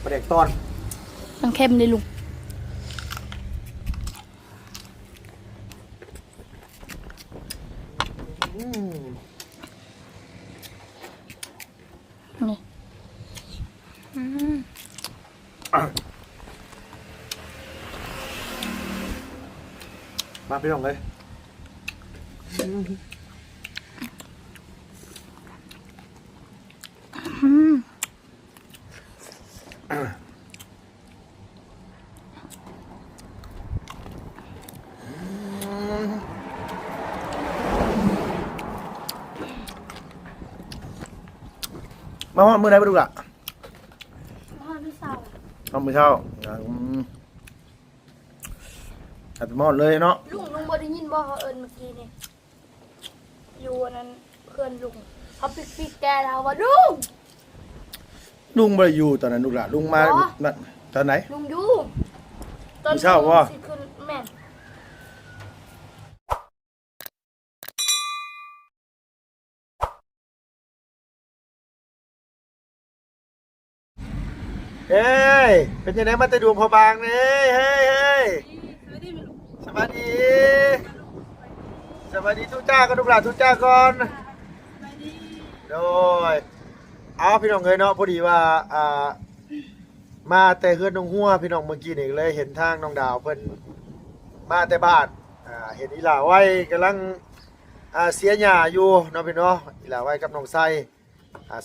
ปลาแดกตอนมันเค็มเลยลุงนี่มาพี่น้องเลยมาห้องมือไหนมาดูล่ะพ่อพี่สาว ห้องมือเช้าอัดมอดเลยเนาะลุงบ่ได้ยินบ่เขาเอิญเมื่อกี้นี่อยู่นั้นเพื่อนลุงเขาปิกแกเราว่าลุงไม่ได้อยู่ตอนนั้นลูกหล่ะลุงมาตอนไหนลุงอยู่ตอนเช้าว่าแม่เฮ้ยเป็นยังไงมาแต่ดวงพอบางเนี่ยเฮ้ยสวัสดีสวัสดีทุกจ้าก็ลูกหล่ะทุกจ้าก่อนโดยเอาพี่น้องเลยเนาะพอดีว่ามาแต่เฮือนน้องหัวพี่น้องเมื่อกี้นี่เลยเห็นทางน้องดาวเพิ่นมาแต่บ้านเห็นอีหล่าไว้กำลังเสียหญ้าอยู่เนาะพี่เนาะอีหล่าไว้กับน้องไส้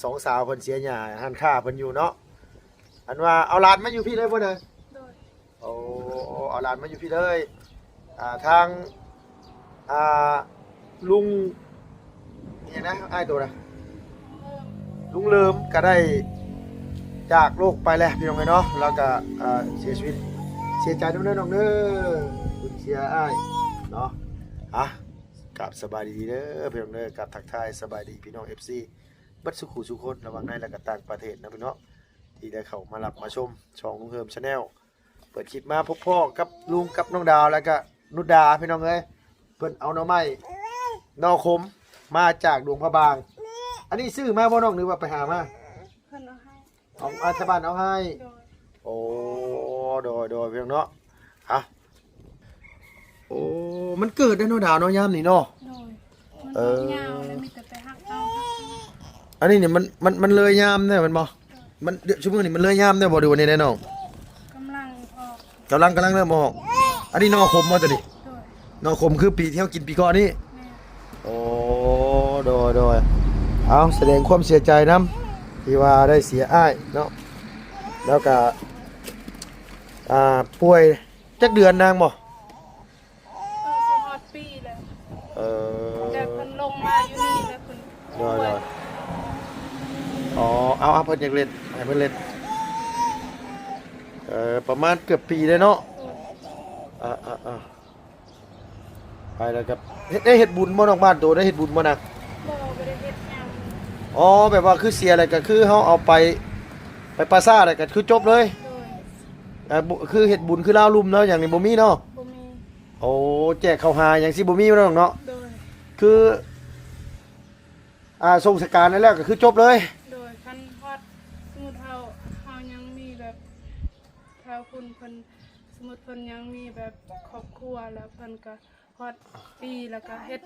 สองสาวเพิ่นเสียหญ้าหันข้าเพิ่นอยู่เนาะอันว่าเอาหลานมาอยู่พี่เลยพ่อเนยโอ้เอาหลานมาอยู่พี่เลยทางลุงนี่นะไอ้ตัวนะลุงเลิมก็ได้จากโลกไปแล้วพี่น้องเนาะแล้วก็เสียชีวิตเสียใจน้องเด้อน้องเด้อคุณเสียอ้ายเนาะกับสบายดีเด้อพี่น้องเด้อกับทักทายสบายดีพี่น้อง FC บัดสุขุสุคนระหว่างในและก็ต่างประเทศนะพี่น้องที่ได้เข้ามารับมาชมช่องลุงเฮิมชาแนลเปิดคลิปมาพบพ่อกับลุงกับน้องดาวแล้วก็นุดาพี่น้องเอ้ยเพิ่นเอาหน่อไม้นอขมมาจากดวงพระบางอันนี้ซื้อมาบ่น้องหรือว่าไปหามาเพิ่นเอาให้ของอาชบานเอาให้โอ้โดยเพียงเนาะโอ้มันเกิดได้เนาะดาวเนาะยามนี่เนาะยาวแล้วมีแต่ไปหักเอาอันนี้เนี่ยมันเลยยามเนี่ยมันบ่มันชั่วโมงนี้มันเลยยามเนี่ยบ่ดูวันนี้แน่น้องกำลังเริ่มออกอันนี้นอขมมาตัวนี้นอขมคือปีที่เขากินปีก่อนนี่โอ้โดยเอาแสดงความเสียใจนำที่ว่าได้เสียอ้ายเนาะแล้วก็ป่วยจักเดือนนางบ่สิฮอดปีแล้วแต่เพิ่นลงมาอยู่นี่แล้วเพิ่นโดยอ๋อเอาเพิ่นอยากเล่นให้เพิ่นเล่นประมาณเกือบปีเลยเนาะไปแล้วครับได้เฮ็ดบุญบ่นอกบ้านตัวได้เฮ็ดบุญบ่นะบ่ได้เฮ็ดหยังอ๋อแบบว่าคือเสียอะไรก็คือเฮาเอาไปปราสาทอะไรก็คือจบเลยคือเฮ็ดบุญคือลาวลุ่มเนาะอย่างนี้บ่มีเนาะบ่มีโอ้แจกข้าวหาอย่างสิบ่มีเนาะเนาะคือทรงสการนั่นแล้วก็คือจบเลยโดยคันฮอดสมมุติเฮายังมีแบบแถวคุณเพิ่นสมมุติเพิ่นยังมีแบบครอบครัวแล้วเพิ่นก็ฮอดปีแล้วก็เฮ็ด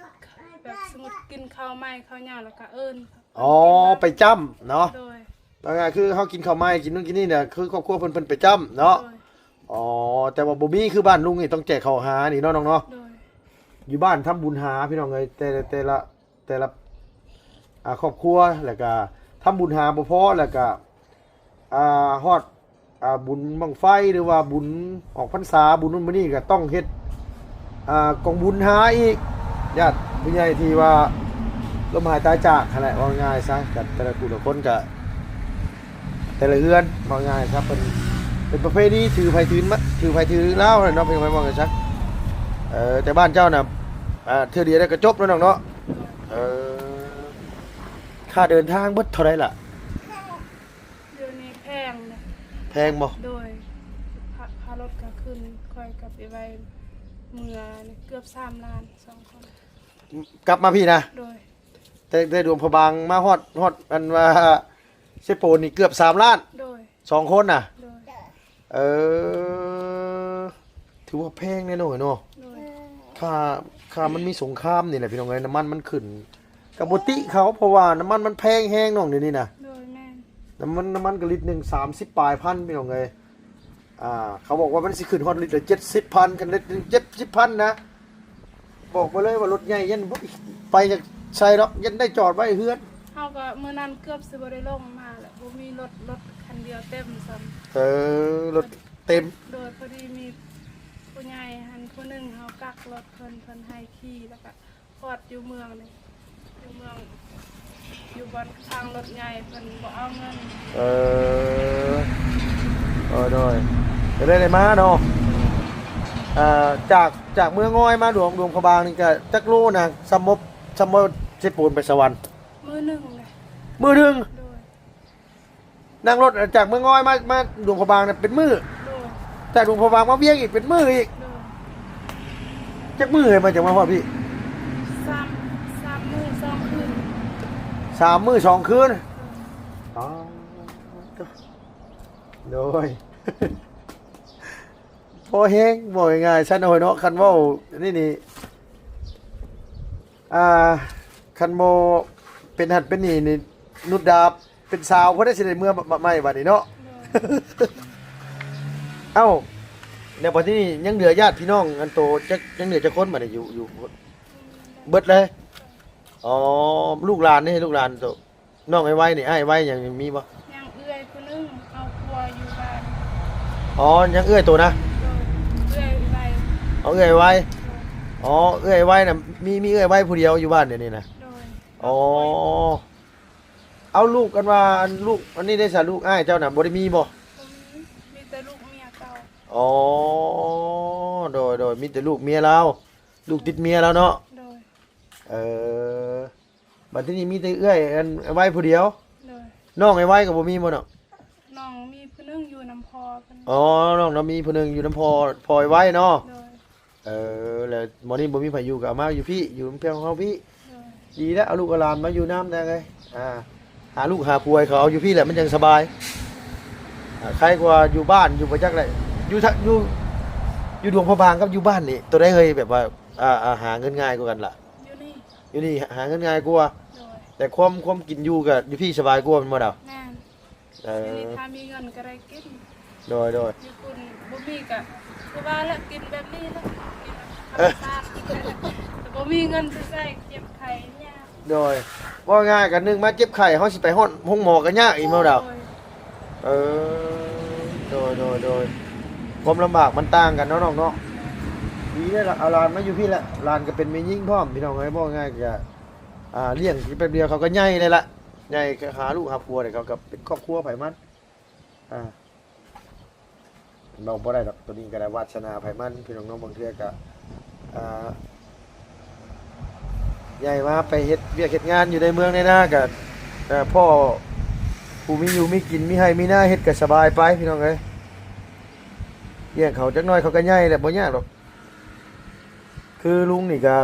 แบบสมมุติกินข้าวใหม่ข้าวเหนียวแล้วก็เอิ้นอ๋อไปจ้ำเนาะโดยแล้วไงคือเฮากินข้าวใหม่กินนู่นกินนี่เนี่ยคือครอบครัวเพิ่นไปจ้ำเนาะอ๋อแต่ว่าบ่มีคือบ้านลุงนี่ต้องแจกข้าวหานี่เนาะน้องเนาะอยู่บ้านทำบุญหาพี่น้องเอ้ยแต่ละครอบครัวแล้วก็ทำบุญหาบ่พอแล้วก็ฮอดบุญบังไฟหรือว่าบุญออกพรรษาบุญนู่นบุญนี่ก็ต้องเฮ็ดกองบุญหาอีกญาติผู้ใหญ่ที่ว่าล้มหายตายจากอะไรว่าง่ายซะกับแต่ละคนก็แต่ละเฮือนว่าง่ายครับเป็นประเภทนี้ถือไผถือเล่าเนาะเป็นไผว่ากันซะแต่บ้านเจ้าน่ะเทื่อเดียวได้ก็จบแล้วน้องเนาะค่าเดินทางเบิดเท่าไหร่ล่ะเดี๋ยวนี้แพงนะแพงบ่โดยค่ารถก็ขึ้นค่อยกลับไปไว้เมื่อเกือบ3 ล้าน2 คนกลับมาพี่นะโดยได้ดวงพบางมาฮอดอันว่าเซโปนี่เกือบ3 ล้านโดย2 คนน่ะโดย เออถือว่าแพงแน่นอนเนาะ โดย ค่ามันมีสงครามนี่แหละพี่น้องเอ้ยน้ำมันมันขึ้นกับบ่ติเขาเพราะว่าน้ำมันมันแพงแฮงน้องเดี๋ยวนี้นะ โดยแม่น น้ำมันก็ลิตรหนึง30ปลายพันพี่น้องเอ้ยเขาบอกว่ามันสิขึ้นฮอดลิตรละ70,000กันลิตรหนึง70,000นะบอกไปเลยว่ารถใหญ่ยันบ่ไปจากใช่หรอกยันได้จอดไว้เฮือน เฮาก็มื้อนั้นเกือบสิบ่ได้ลงมาแหละบ่มีรถคันเดียวเต็มซ้ำ รถเต็ม โดยพอดีมีผู้ใหญ่หันผู้หนึงเฮากักรถเพิ่นให้ขี่แล้วก็พอดอยู่เมืองนี่อยู่เมืองอยู่บนทางรถใหญ่เพิ่นบ่เอาเงิน โดยจะได้มาเนาะจากเมืองง้อยมาหลวงพระบางนี่ก็จักโลนะสมมบสิปูนไปสวรรค์ มื้อหนึงเลย มือหนึง โดย นั่งรถจากเมืองง้อยมาหลวงพระบางน่ะเป็นมือ โดย จากหลวงพระบางมาเวียงอีกเป็นมืออีก โดย จักมือเลยมาจากมาพ่อพี่ 3 มื้อ2คืน 3 มื้อ 2 คืนอ๋อโดย พอแห้งบอกง่ายๆฉันเอาเนาะคันเว่านี่คันโมเป็นหัดเป็นนี่นุดดาบเป็นสาวเพราะได้สิได้เมื่อใหม่บัดนี้เนาะ เอ้าในปัจจุบันนี้ยังเหลือญาติพี่น้องอันโตจักยังเหลือจะคนบัดนี้อยู่เบิดเลยอ๋อลูกหลานนี่ลูกหลานโตน้องไอ้ไว้นี่ไอ้ไว้ยังมีบ่ ยังเอื้อยผู้หนึงเอาครัวอยู่บ้าน อ๋อยังเอื้อยตัวนะ โดยเอื้อยไป เอาเอื้อยไว้อ๋อเอื้อยไว้น่ะมีเอื้อยไว้ผู้เดียวอยู่บ้านเดี๋ยวนี้นะ โดย อ๋อเอาลูกกันว่าลูกอันนี้ได้สาลูกอ้ายเจ้าน่ะบ่ได้มีบ่ ผมมีแต่ลูกเมียเก่า อ๋อโดยมีแต่ลูกเมียเราลูกติดเมียแล้วเนาะ โดย เออบัดทีนี้มีแต่เอื้อยอันไว้ผู้เดียว โดย น้องไอ้ไว้ก็บ่มีบ่เนาะ น้องมีผู้หนึงอยู่น้ำพอเพิ่น อ๋อน้องน่ะมีผู้หนึงอยู่น้ำพอไอ้ไว้เนาะ โดย แล้วหมอนี่บ่มีไผอยู่ก็เอามาอยู่พี่อยู่เพียงของเฮาพี่ โดย ดีแล้วเอาลูกเอาหลานมาอยู่น้ำได้ไงหาลูกหาป่วยเขาเอาอยู่พี่แหละมันยังสบายใครกว่าอยู่บ้านอยู่ประจักษ์เลยอยู่ดวงพระบางกับอยู่บ้านนี่ตัวได้เคยแบบว่าหาเงินง่ายกว่ากันล่ะ อยู่นี่ อยู่นี่หาเงินง่ายกว่า โดย แต่ความกินอยู่กับอยู่พี่สบายกว่ามันบ่ดาว แม่น เอ อยู่นี่ อ ถ้ามีเงินก็ได้กิน โดย อยู่คุณบ่มีก็คือว่าแล้วกินแบบนี้แล้วกินแบบธรรมชาติแต่บ่มีเงินซื้อใช้เก็บไข่ยาก โดยว่าง่ายกันนึงมาเจ็บไข้เฮาสิไปห้องหมอกันยากอีกเมาดาว โดย เออโดยความลำบากมันต่างกันเนาะน้องเนาะดีเลยล่ะเอาหลานมาอยู่พี่ละหลานก็เป็นแม่ยิ่งพร้อมพี่น้องเอ้ยบอกง่ายก็เลี้ยงแป๊บเดียวเขาก็ใหญ่เลยล่ะใหญ่ก็หาลูกหาผัวเนี่ยเขาก็เป็นครอบครัวไผมันน้องบ่ได้ดอกตัวนี้ก็ได้วาสนาไผมันพี่น้องบางเทื่อก็ใหญ่มาไปเฮ็ดเวียกเฮ็ดงานอยู่ในเมืองนี่นะก็พ่อผู้มีอยู่มีกินมีให้มีหน้าเฮ็ดก็สบายไปพี่น้องเอ้ยเลี้ยงเขาจักหน่อยเขาก็ใหญ่แหละบ่ยากหรอกคือลุงนี่ก็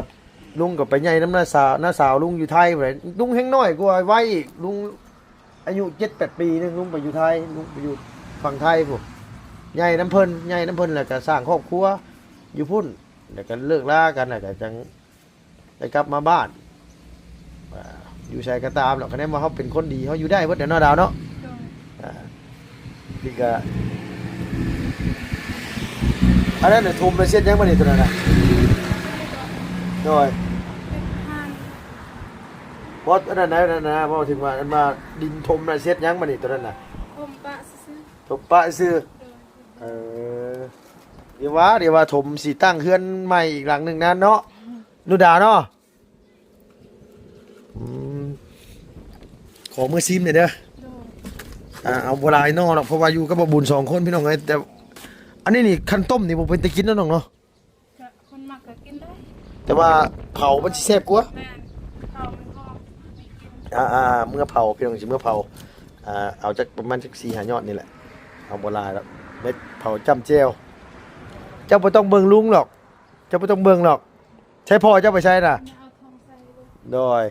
ลุงก็ไปใหญ่น้ำหน้าสาวลุงอยู่ไทยพุ่นแหละลุงแฮงน้อยกว่าไว้อีกลุงอายุ7-8 ปีนึงลุงไปอยู่ไทยลุงไปอยู่ฝั่งไทยพุ่นใหญ่น้ำเพิ่นแล้วก็สร้างครอบครัวอยู่พุ่นแล้วก็เลิกลากันแล้วก็จังได้กลับมาบ้านอยู่ใส่ก็ตามหรอกคะแนนว่าเขาเป็นคนดีเขาอยู่ได้เพิ่นเดี๋ยวเนาะดาวเนาะ โดย นี่ก็อันนั้นน่ะทุมไปเส้นยังบ่นี่ตัวนั้นน่ะโดย เป็นทาน เพราะอันนั้นนะเพราะถึงว่าอันมาดินทมน่ะเส้นยังบ่นี่ตัวนั้นน่ะ ผมปะซื้อ ทมปะซื้อ โดย เออเดี๋ยวว่าถมสิตั้งเฮือนใหม่อีกหลังหนึงนั้นเนาะนุดาเนาะขอมือซิมหน่อยเด้อ โดย เอาโบราณนอกหรอกเพราะว่าอยู่กับบ่บุญ2คนพี่น้องเอ้ยแต่อันนี้นี่คันต้มนี่บ่เป็นตะกินเนาะน้องเนาะ ก็คนมักก็กินได้ แต่ว่าเผามันสิแซ่บกว่า แม่นข้าวมันหอมไม่กิน เมื่อเผาพี่น้องสิเมื่อเผาเอาจักประมาณจัก4-5ยอดนี่แหละเอาโบราณแล้วเม็ดเผาจ้ำแจ่วเจ้าบ่ต้องเบิ่งลุงหรอกเจ้าบ่ต้องเบิ่งหรอกใช้พ่อเจ้าไปใช้น่ะ ไม่เอาทองใส่เลย โดย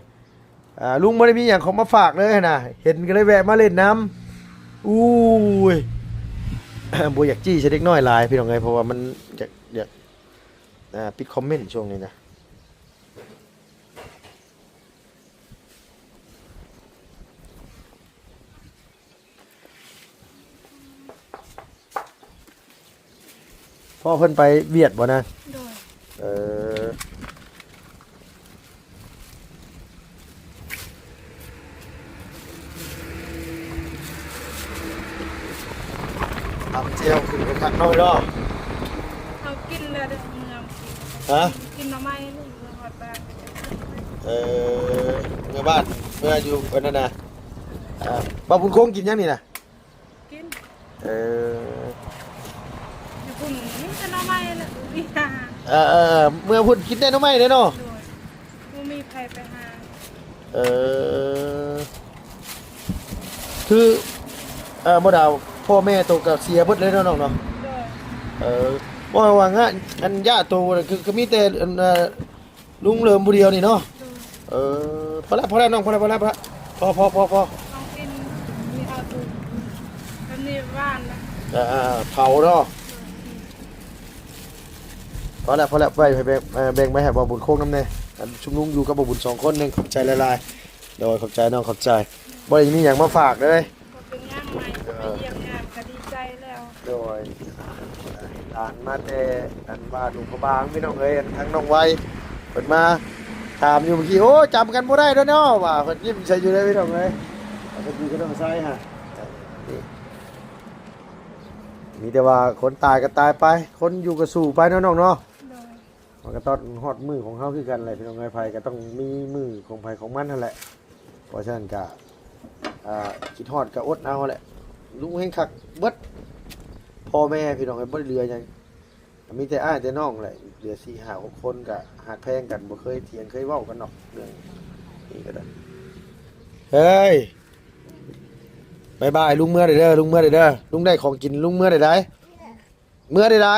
ลุงบ่ได้มีหยังของมาฝากเลยนะเห็นก็เลยแวะมาเล่นน้ำอู้ย บ่อยากจี้ใช้เด็กน้อยหลายพี่น้องเอ้ยเพราะว่ามันอยากปิดคอมเมนต์ช่วงนี้นะพ่อเพิ่นไปเวียดบ่นะ โดย เออทำเจียวขึ้นไปคักน้อยรอบ เขากินแล้วเด้อเมือง ฮะ กินหน่อไม้นี่เมืองฮอดบ้าน เออเมื่อบ้านเมื่ออยู่วันนั้นนะบ้าบุญโค้งกินยังนี่นะ กิน เออ อยู่พุ่นนี่จะหน่อไม้แหละมีหา เมื่อพุ่นกินได้น้องไม่ได้เนาะ โดยบ่มีใครไปหา เออคือบ่ดาวพ่อแม่โตกับเสียเบิดเลยเนาะน้องเนาะ โดย ว่างะอันย่าโตน่ะคือมีแต่อันลุงเหลิมผู้เดียวนี่เนาะ โดย พอแล้วน้องพอแล้วพอแล้วพอ ต้องกินมีเอาตูแบบนี้บ้านนะ เผาเนาะพอแล้วไปแบ่งไปให้บ่บุญโค้งน้ำแน่อันชุมนุมอยู่กับบ่บุญ2คนหนึงขอบใจหลายๆโดยขอบใจน้องขอบใจบ่ได้มีหยังมาฝากเลย ก็เป็นย่างใหม่ไปเยี่ยมงานก็ดีใจแล้ว โดยอ่านมาแต่อันว่าหลวงพระบางพี่น้องเอ้ยอันทั้งน้องไว้เพิ่นมาถามอยู่เมื่อกี้โอ้จำกันบ่ได้แล้วเนาะว่าเพิ่นยิ้มใส่อยู่เลยพี่น้องเอ้ยเพิ่นอยู่กับน้องไส้ฮะนี่มีแต่ว่าคนตายก็ตายไปคนอยู่ก็สู้ไปเนาะน้องเนาะ โดย มันก็ต้องฮอดมือของเฮาคือกันแหละพี่น้องเอ้ยไผก็ต้องมีมือของไผของมันนั่นแหละเพราะฉะนั้นก็คิดฮอดก็อดเอาแหละลุงเฮงคักเบิดพ่อแม่พี่น้องไอ้บ่ได้เหลือหยังมีแต่อ้ายแต่น้องแหละเหลือ4 5 6คนก็หักแพงกันบ่เคยเถียงเคยเว้ากันดอกเรื่องนี้ก็ได้เฮ้ยบายลุงเมื่อได้เด้อลุงเมื่อได้เด้อลุงได้ของกินลุงเมื่อได้ได้เมื่อได้ได้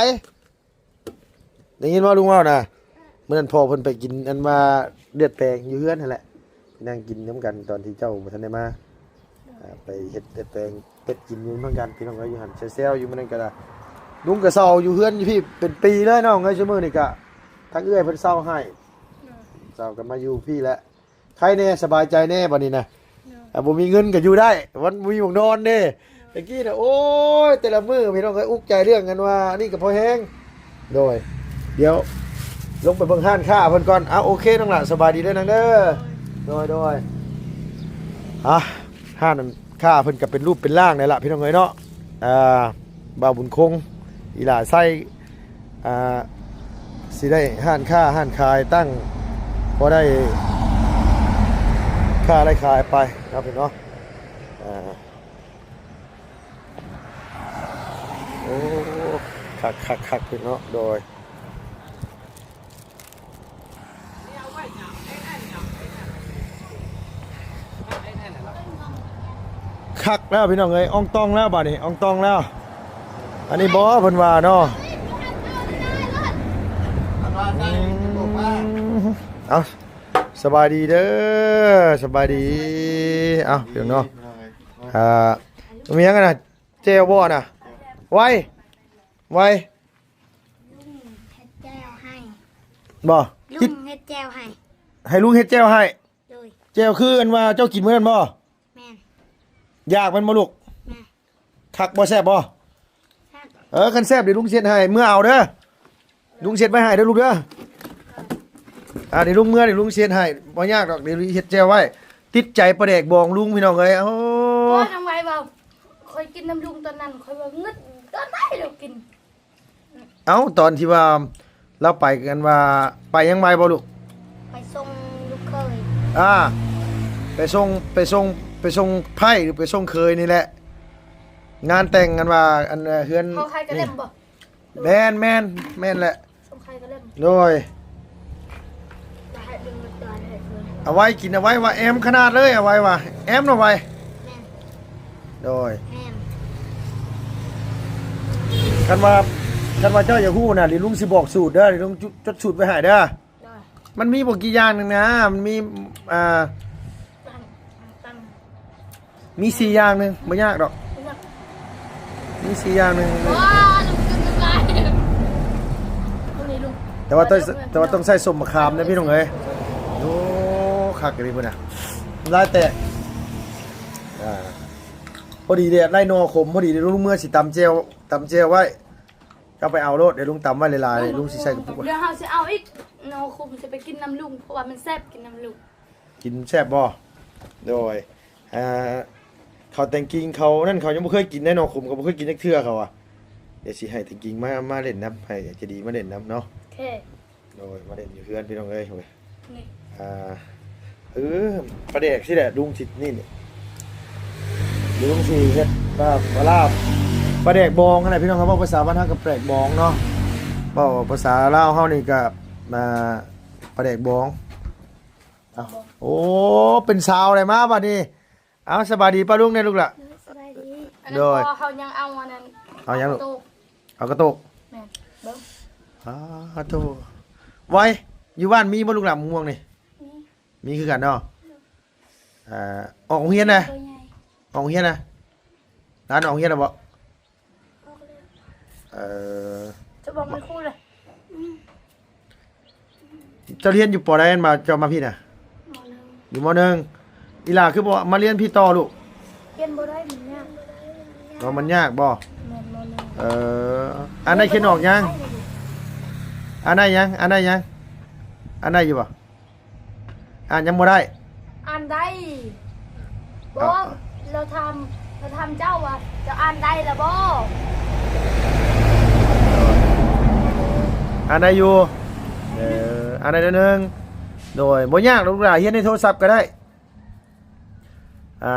ได้ยินว่าลุงเว้าน่ะเมื่อนั้นพ่อเพิ่นไปกินอันว่าเลือดแปลงอยู่เฮือนนั่นแหละนั่งกินน้ำกันตอนที่เจ้าบ่ทันได้มาไปเฮ็ดเลือดแปลงเป็ดกินอยู่เหมือนกันพี่น้องเอ้ยอยู่หั่นเซลๆอยู่มื้อนั้นก็ได้ลุงก็เซาอยู่เฮือนอยู่พี่เป็นปีเลยน้องเอ้ยชั่วโมงนี่ก็ทั้งเอื้อยเพิ่นเซาให้ โดย เซากันมาอยู่พี่แล้วใครแน่สบายใจแน่บัดนี้นะ โดย บ่มีเงินก็อยู่ได้วันบ่มีหมองนอนเด้ตะกี้น่ะโอ้ยแต่ละมื้อพี่น้องเอ้ยอุกใจเรื่องกันว่านี่ก็พอแฮงโดยเดี๋ยวลงไปเบิ่งห้านค้าเพิ่นก่อนโอเคน้องล่ะสบายดีเด้อนางเด้อโดยห้านนั้นค้าเพิ่นก็เป็นรูปเป็นร่างนี่ล่ะพี่น้องเอ้ยเนาะบ่าวบุญคงอีหล่าไส้สิได้ห้านค้าห้านขายตั้งพอได้ค่าอะไรขายไปครับพี่เนาะโอ้คักพี่เนาะโดยคักแล้วพี่น้องเอ้ยอ่องตองแล้วบัดนี้อ่องตองแล้ว อันนี้บ่เพิ่นว่าเนาะเอาสบายดีเด้อสบายดีเอาเดี๋ยวเนาะมีหยังกันน่ะเจลบ่น่ะไว้ ลุงเฮ็ดแจ้วให้ บ่ ลุ คิด งเฮ็ดแจ้วให้ ให้ลุงเฮ็ดแจวให้ โดย แจวคืออันว่าเจ้ากินมื้อนั้นบ่ แม่น อยากมันบ่ลูก แม่ คักบ่แซ่บบ่ ครับ คันแซ่บเดี๋ยวลุงเช็ดให้เมื่อเอาเด้อลุงเช็ดไว้ให้เด้อลูกเด้อเดี๋ยวลุงเมื่อเดี๋ยวลุงเช็ดให้บ่ยากดอกเดี๋ยวเฮ็ดแจวไว้ติดใจปลาแดกบองลุงพี่น้องเอ้ยโอ้ ว่าทำไมบ่คอยกินน้ำลุงตอนนั้นคอยว่างึดตอนไหนเรากิน เอ้าตอนที่ว่าเราไปกันว่าไปยังไงบ่ลูก ไปส่งลูกเคย ไปส่งไพ่หรือไปส่งเคยนี่แหละ งานแต่งกันว่าอันเฮือน เขาใครก็เล่มบ่ แม่นแหละ ส่งใครก็เล่ม โดย จะให้ดึงมาจอยให้เพื่อน เอาไว้กินเอาไว้ว่าแอมขนาดเลยเอาไว้ว่าแอมเอาไว้ แม่น โดย แม่น คันว่าเจ้าอย่าฮู้น่ะหรือลุงสิบอกสูตรเด้อหรือลุงจดสูตรไว้ให้เด้อ โดย มันมีบ่กี่อย่างนึงนะมันมีตั้งมี4อย่างนึงบ่ยากดอก เลือก มี มี4อย่างหนึง ว้าลุงกินอะไรพวกนี้ลุง แต่ว่าต้องใส่ส้มมะขามนะพี่น้องเอ้ยโอ้คักเลยพุ่นน่ะลายแตกพอดีเด้ไล่นอขมพอดีเดี๋ยวลุงเมื่อสิตำเจลไว้ก็ไปเอาโลดเดี๋ยวลุงตำไว้หลายๆลุงสิใส่กระปุกไว้ เดี๋ยวเราจะเอาอีกเราคุมจะไปกินน้ำลุงเพราะว่ามันแซ่บกินน้ำลุง กินแซ่บบ่โดยเขาแต่งกิงเขานั่นเขายังบ่เคยกินแน่นอนผมก็บ่เคยกินจักเทื่อเขาอ่ะเดี๋ยวสิให้แต่งกิงมาเล่นน้ำให้จะดีมาเล่นน้ำเนาะ โอเค โดยมาเล่นอยู่เพื่อนพี่น้องเอ้ยโอ้ย นี่ ประเด็กที่แหละลุงสินี่นี่ลุงสิเฮ็ดลาบประเด็กบองอะไรพี่น้องครับว่าภาษาบ้านเฮากับแปลกบองเนาะเว้าภาษาลาวเฮานี่ก็ประเด็กบองเอาโอ้เป็นสาวอะไรมาบัดนี้เอาสบายดีป้าลุงเนี่ยลูกล่ะ สบายดีอัน โด นั้น ย พอเขายังเอาอันนั้น เอายังลูก ตู้ เอากระตุก แม่นเบิ้ง โธ่ไว้อยู่บ้านมีบ่ลูกหลานม่วงนี่ นี่ มีคือกันเนาะออกโรงเรียนนะ ตัวใหญ่ ออกโรงเรียนนะร้านออกโรงเรียนนะบ่ ออกเลย จะบอกมันคู่เลย เจ้าเรียนอยู่ปอใดกันมาเจ้ามาพี่น่ะ หมอนึง อยู่มหนึ่งอีหล่าคือบ่มาเรียนพี่ต่อลูก เรียนบ่ได้เหมือนเนี่ย เนาะมันยากบ่ แม่นหมอนึง อันไหนเขียนออกยังอันไหนยังอันไหนยังอันไหนอยู่บ่อ่านยังบ่ได้ อ่านได้บอกเราทำเจ้าว่าจะอ่านได้แล้วบ่ อันไหนอยู่อันไหนเนึงโดยบ่ยากลูกหลานเรียนในโทรศัพท์ก็ได้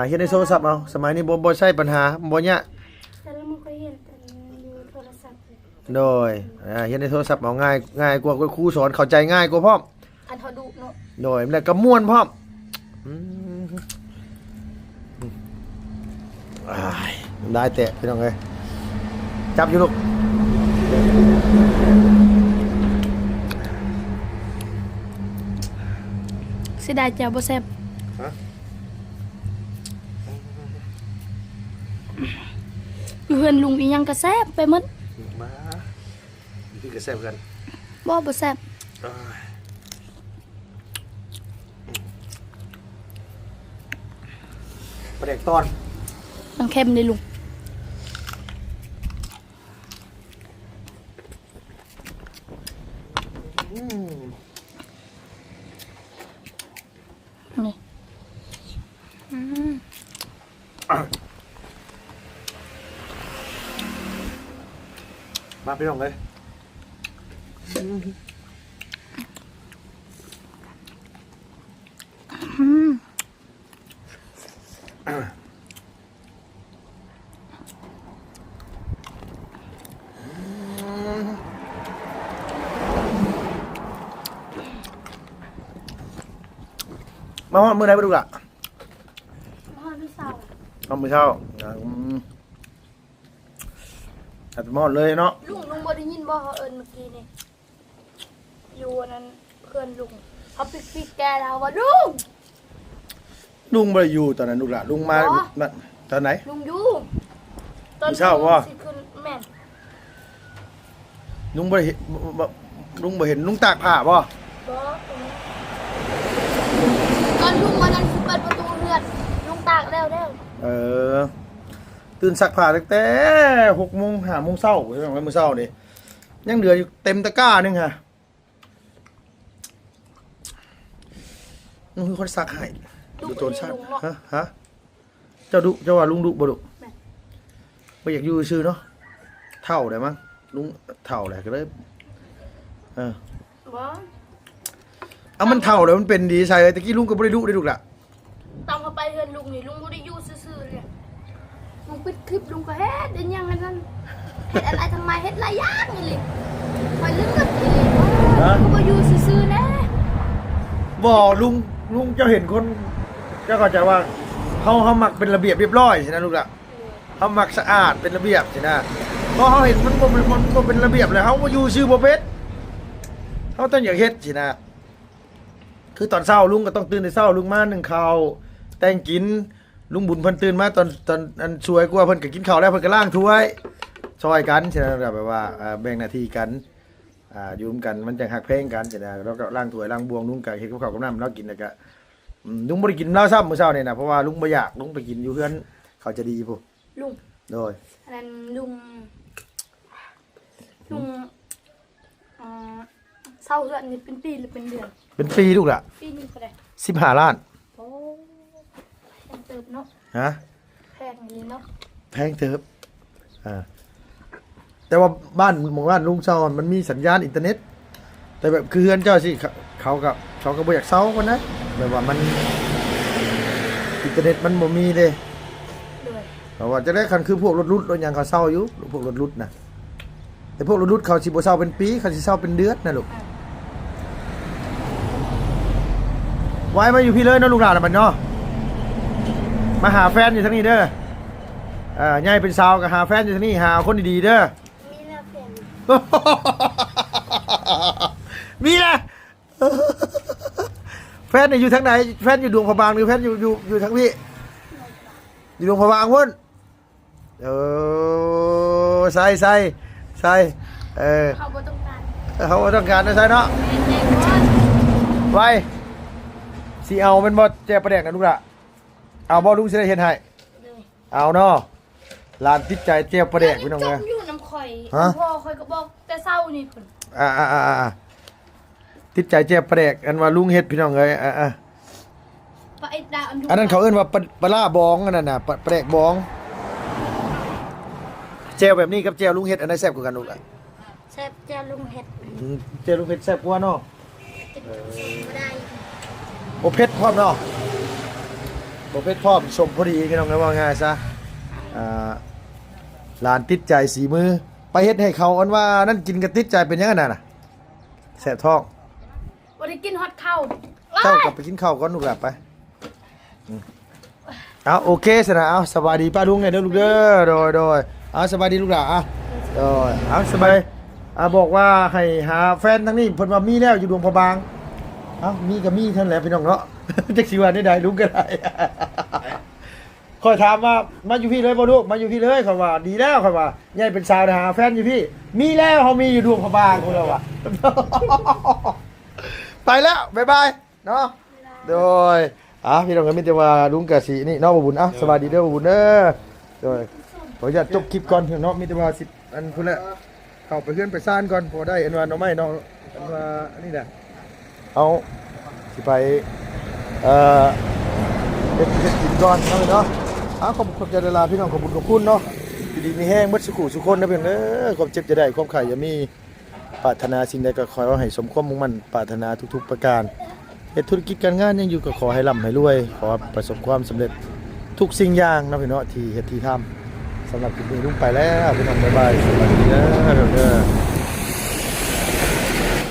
เรียนในโทรศัพท์เอาสมัยนี้บ่ใช่ปัญหาบ่ยาก แต่เราไม่เคยเห็นแต่อยู่โทรศัพท์เลย โดยเรียนในโทรศัพท์เอาง่ายกว่าครูสอนเข้าใจง่ายกว่าพร้อม อันเขาดุเนาะ โดยแล้วก็ม่วนพร้อมได้แตะพี่น้องเอ้ยจับอยู่ลูก เสียดายเจ้าบ่แซ่บ ฮะ อยู่เฮือนลุงอีหยังก็แซ่บไปหมด มาพี่ก็แซ่บกัน บ่แซ่บ ประเด็กตอน มันเค็มเลยลุงนี่ มาพี่น้องเลยมาฮอดมือไหนไปดูล่ะ พ่อพี่สาว เอามือเช้าอัดมอดเลยเนาะ ลุงบ่ได้ยินบ่เขาเอิ้นเมื่อกี้นี่อยู่อันนั้นเพื่อนลุงเขาปิดแกแล้วว่าลุง ลุงบ่ได้อยู่ตอนนั้นลูกล่ะลุงมา อ๋อ มาตอนไหน ลุงอยู่ พี่สาวบ่ สิขึ้นแม่น ลุงบ่ได้เห็นลุงบ่เห็นลุงตากผ้าบ่ บ่ตอนลุงวันนั้นสิเปิดประตูเรือนลุงตากแล้ว ตื่นซักผ้าตั้งแต่6 โมง 5 โมงเช้าใช่ไหมมื้อเช้านี่ยังเหลืออยู่เต็มตะกร้านึงฮะลุงคือคนซักให้ดูโจรซักฮะเจ้าว่าลุงดุบ่ดุบ่อยากอยู่ซื่อเนาะเฒ่าได้มั้งลุงเฒ่าแหละก็เลยบ่ เอามันเฒ่าแล้วมันเป็นดีใช่เลยตะกี้ลุงก็บ่ได้ดุได้ลูกล่ะ ตามเข้าไปเฮือนลุงนี่ลุงบ่ได้อยู่ซื่อๆเลยลุงปิดคลิปลุงก็เฮ็ดอันยังอันนั้นเฮ็ดอะไรทำไมเฮ็ดหลายอย่างนี่เลยคอยลืมอีหลีลุงบ่อยู่ซื่อๆนะ บ่ลุงเจ้าเห็นคนเจ้าเข้าใจว่าเฮามักเป็นระเบียบเรียบร้อยใช่นะลูกล่ะเฮามักสะอาดเป็นระเบียบใช่นะพอเฮาเห็นมันบ่เป็นระเบียบเลยเฮาบ่อยู่ซื่อบ่เป็นเฮาต้องอยากเฮ็ดสินะคือตอนเช้าลุงก็ต้องตื่นแต่เช้าลุงมานึ่งข้าวแต่งกิน ลุงบุญเพิ่นตื่นมาตอนอันช่วยกว่าเพิ่นก็กินข้าวแล้วเพิ่นก็ล้างถ้วยช่วยกันใช่ไหมแบบว่าแบ่งหน้าที่กันอยู่ร่วมกันมันจังฮักเพลงกันใช่ไหมแล้วก็ล้างถ้วยล้างบวงลุงก็เฮ็ดกับข้าวกับน้ำแล้วกินแล้วก็ลุงบ่ได้กินเหล้าซ้ำมื้อเช้านี่นะเพราะว่าลุงบ่อยากลุงไปกินอยู่เฮือนเขาจะดีพุ่น ลุง โดย อันนั้นลุงเศร้าเดือนนี่เป็นปีหรือเป็นเดือน เป็นปีลูกล่ะ ปีหนึงก็ได้ 15ล้าน โอ้แพงเติบเนาะ ฮะ แพงเลยเนาะ แพงเติบแต่ว่าบ้านหมู่บ้านลุงเซามันมีสัญญาณอินเทอร์เน็ตแต่แบบคือเฮือนเจ้าสิเขาก็บ่อยากเซาคนนะแบบว่ามันอินเทอร์เน็ตมันบ่มีเด้ ด้วย เพราะว่าจะได้คันคือพวกรถรุดรถหยังเขาเซาอยู่พวกรถรุดนะแต่พวกรถรุดเขาสิบ่เซาเป็นปีเขาสิเซาเป็นเดือนนะลูกไว้มาอยู่พี่เลยเนาะลูกหลานน่ะบัดเนาะมาหาแฟนอยู่ทางนี้เด้อใหญ่เป็นสาวก็หาแฟนอยู่ทางนี้หาคนดีๆเด้อ มีแนวเปลี่ยน มีนะแฟนเนี่ยอยู่ทางไหนแฟนอยู่ดวงพระบางหรือแฟนอยู่ทางพี่อยู่ดวงพระบางพุ่นใส่เขาบ่ต้องการ เขาต้องการนะใช่เนาะ เป็นเด็กก่อน ไว้สิเอาเป็นบ่แจประแดกนะลูกละเอาบ่ลุงสิได้เฮ็ดให้ เลย เอาเนาะลานติดใจแจประแดกพี่น้อง จ เอ้ย มอยู่น้ำข่อย ฮะ พ่อข่อยก็บอกแต่เศร้านี่เพิ่น ติดใจแจประแดกอันว่าลุงเฮ็ดพี่น้องเอ้ยปลาไอ้ดาอัน อันนั้นเขาเอิ้นว่าปลาร้าบองอันนั้นน่ะประแดกบองแจวแบบนี้กับแจวลุงเฮ็ดอันไหนแซ่บกว่ากันลูกล่ะ แซ่บแจ่ลุงเฮ็ด แจวลุงเฮ็ดแซ่บกว่าเนาะ บ่ได้ บ่เผ็ดพร้อมเนาะบ่เผ็ดพร้อมสมพอดีพี่น้องเอ้ยว่าง่ายซะหลานติดใจสีมือไปเฮ็ดให้เขาอันว่านั่นกินก็ติดใจเป็นยังไงน่ะแซ่บท้อง บ่ได้กินฮอดข้าว เจ้ากลับไปกินข้าวก่อนลูกหลับไปเอาโอเคสนะเอาสบายดีป้าลุงเนี่ยเด้อลูกเด้อโดยเอาสบายดีลูกหล่ะโดยเอาสบายบอกว่าให้หาแฟนทั้งนี้เพิ่นว่ามีแล้วอยู่ดวงพระบางเอามีก็มีเท่านั้นแหละพี่น้องเนาะ จักสิว่าได้ลุงก็ได้คอยถามว่ามาอยู่พี่เลยบ่ลูกมาอยู่พี่เลยเขาว่าดีแล้วเขาว่าใหญ่เป็นสาวหาแฟนอยู่พี่มีแล้วเฮามีอยู่ดวงพระบางพุ่นแล้วว่ะ ไปแล้วบ๊ายบายเนาะโดยพี่น้องก็มีแต่ว่าลุงกะสินี่เนาะบ่บุญสวัสดีเด้อบ่บุญเด้อโดยขออนุญาตจบคลิปก่อนเนาะมีแต่ว่า10อันพุ่นแหละเข้าไปเฮือนไปซ่านก่อนพอได้อันว่าเนาะไม่เนาะอันว่าอันนี้น่ะเอาสิไปเฮ็ดกินก่อนเนาะขอบคุณใจเวลาพี่น้องขอบคุณเนาะอยู่ดีมีแห้งเบิดสุขุสุคนนะเพิ่นความเจ็บจะได้ความไข้อย่ามีปรารถนาสิ่งใดก็ขอให้สมความมุ่งมั่นปรารถนาทุกๆประการเฮ็ดธุรกิจการงานยังอยู่ก็ขอให้ร่ำให้รวยขอประสบความสำเร็จทุกสิ่งอย่างนะพี่น้องที่เฮ็ดที่ทำสำหรับคลิปนี้ลุงไปแล้วพี่น้องบ๊ายบายสวัสดีเด้อ